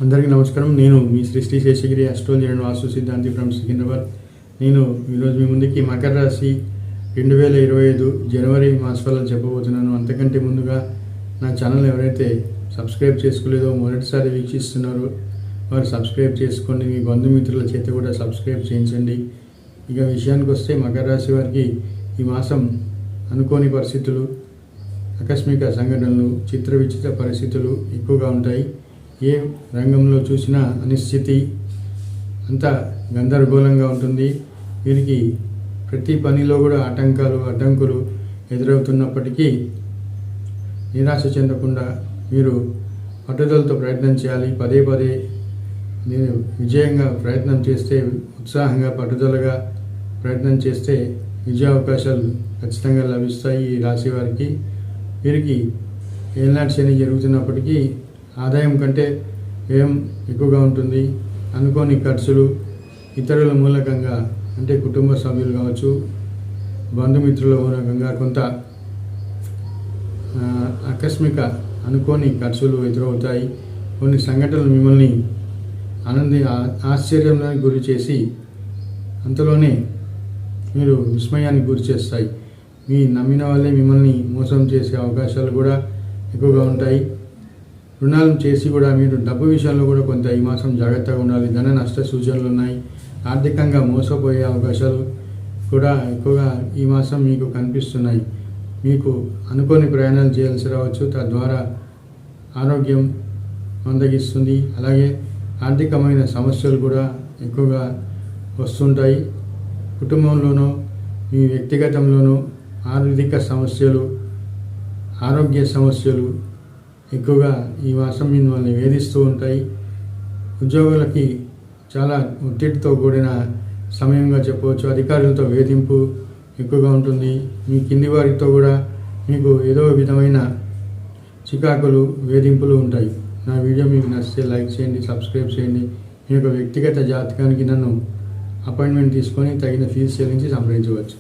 అందరికీ నమస్కారం. నేను మీ శ్రీ శేషగిరి అస్ట్రాలజీ అండ్ వాస్తు సిద్ధాంతి ఫ్రమ్ సికింద్రాబాద్. నేను ఈరోజు మీ ముందుకి మకర రాశి 2025 జనవరి మాసఫలాలు చెప్పబోతున్నాను. అంతకంటే ముందుగా నా ఛానల్ ఎవరైతే సబ్స్క్రైబ్ చేసుకోలేదో, మొదటిసారి వీక్షిస్తున్నారో వారు సబ్స్క్రైబ్ చేసుకోండి. మీ బంధుమిత్రుల చేత కూడా సబ్స్క్రైబ్ చేయించండి. ఇక విషయానికి వస్తే మకర రాశి వారికి ఈ మాసం అనుకోని పరిస్థితులు, ఆకస్మిక సంఘటనలు, చిత్ర విచిత్ర పరిస్థితులు ఎక్కువగా ఉంటాయి. ఏ రంగంలో చూసినా అనిశ్చితి, అంతా గందరగోళంగా ఉంటుంది. వీరికి ప్రతి పనిలో కూడా అడ్డంకులు ఎదురవుతున్నప్పటికీ నిరాశ చెందకుండా మీరు పట్టుదలతో ప్రయత్నం చేయాలి. పదే నేను విజయంగా ప్రయత్నం చేస్తే, ఉత్సాహంగా పట్టుదలగా ప్రయత్నం చేస్తే విజయావకాశాలు ఖచ్చితంగా లభిస్తాయి. ఈ రాశి వారికి వీరికి ఏనాటి శని జరుగుతున్నప్పటికీ ఆదాయం కంటే వ్యయం ఎక్కువగా ఉంటుంది. అనుకోని ఖర్చులు, ఇతరుల మూలకంగా అంటే కుటుంబ సభ్యులు కావచ్చు, బంధుమిత్రుల మూలకంగా కొంత ఆకస్మిక అనుకోని ఖర్చులు ఎదురవుతాయి. కొన్ని సంఘటనలు మిమ్మల్ని ఆశ్చర్యానికి గురి చేసి అంతలోనే మీరు విస్మయానికి గురి చేస్తాయి. మీ నమ్మిన వాళ్ళే మిమ్మల్ని మోసం చేసే అవకాశాలు కూడా ఎక్కువగా ఉంటాయి. రుణాలు చేసి కూడా మీరు డబ్బు విషయంలో కూడా కొంత ఈ మాసం జాగ్రత్తగా ఉండాలి. ధన నష్ట సూచనలు ఉన్నాయి. ఆర్థికంగా మోసపోయే అవకాశాలు కూడా ఎక్కువగా ఈ మాసం మీకు కనిపిస్తున్నాయి. మీకు అనుకోని ప్రయాణాలు చేయాల్సి రావచ్చు. తద్వారా ఆరోగ్యం మందగిస్తుంది. అలాగే ఆర్థికమైన సమస్యలు కూడా ఎక్కువగా వస్తుంటాయి. కుటుంబంలోనూ మీ వ్యక్తిగతంలోనూ ఆర్థిక సమస్యలు, ఆరోగ్య సమస్యలు ఎక్కువగా ఈ మాసం మిమ్మల్ని వేధిస్తూ ఉంటాయి. ఉద్యోగులకి చాలా ఒత్తిడితో కూడిన సమయంగా చెప్పవచ్చు. అధికారులతో వేధింపు ఎక్కువగా ఉంటుంది. మీ కింది వారితో కూడా మీకు ఏదో విధమైన చికాకులు, వేధింపులు ఉంటాయి. నా వీడియో మీకు నచ్చితే లైక్ చేయండి, సబ్స్క్రైబ్ చేయండి. మీ యొక్క వ్యక్తిగత జాతకానికి నన్ను అపాయింట్మెంట్ తీసుకొని తగిన ఫీజు చెల్లించి సంప్రదించవచ్చు.